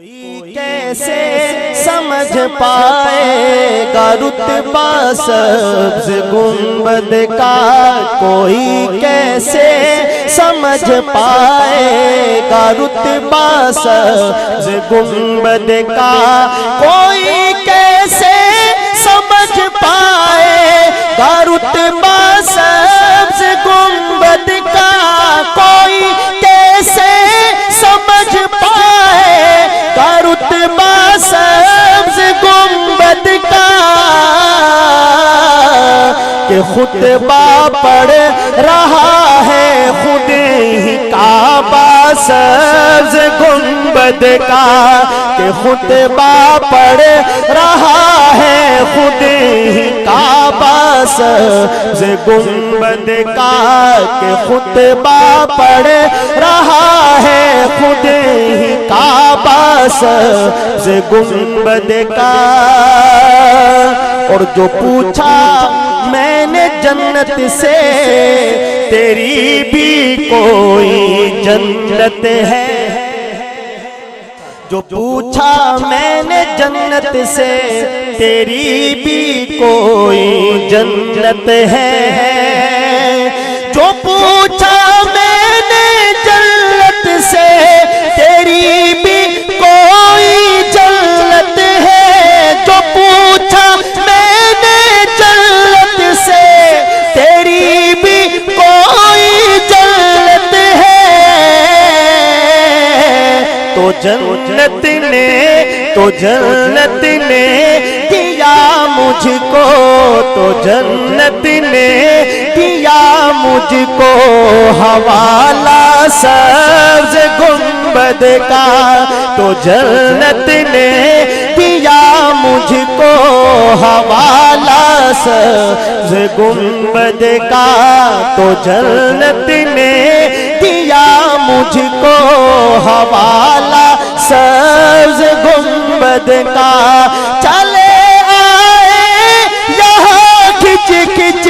کیسے سمجھ پائے گا رتبہ سبز گنبد کا، کوئی کیسے سمجھ پائے گا رتبہ سبز گنبد کا، کوئی کیسے سمجھ پائے گا رتبہ سبز گنبد کا، کوئی کیسے سمجھ پائے گا رتبہ سبز گنبد کا، کہ خطبہ پڑھ رہا ہے خود ہی کعبہ سبز گنبد کا، کہ خطبہ پڑھ رہا ہے خود ہی کعبہ سبز گنبد کا، کہ خطبہ پڑھ رہا ہے خود ہی کعبہ سبز گنبد کا۔ اور جو پوچھا میں نے جنت سے، تیری بھی کوئی جنت ہے، جو پوچھا میں نے جنت سے، تیری بھی کوئی جنت ہے، جو پوچھا میں نے جنت سے، تیری بھی کوئی جنت ہے، جو پوچھا میں نے جنت سے، تیری بھی کوئی جنت ہے، تو جنت نے دیا مجھ کو، تو جنت نے دیا مجھ کو حوالہ سبز گنبد کا، تو جنت نے دیا مجھ کو حوالہ سبز گنبد کا، تو جنت نے دیا مجھ کو حوالہ سبز گنبد کا۔ چلے آئے یہاں کھچ کھچ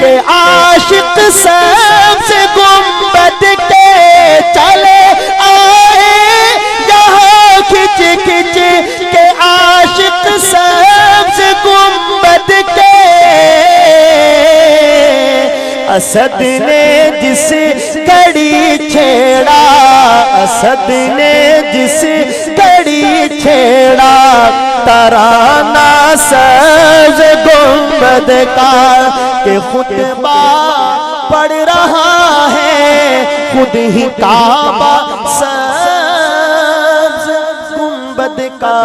کے عاشق سبز گنبد کے، چلے آئے یہاں کھچ کھچ کے عاشق سبز گنبد کے، اسد نے جس گھڑی چھیڑا، اسد نے جس گھڑی چھیڑا ترانہ سبز گنبد کا، کہ خطبہ پڑھ رہا ہے خود ہی کعبہ سبز گنبد کا۔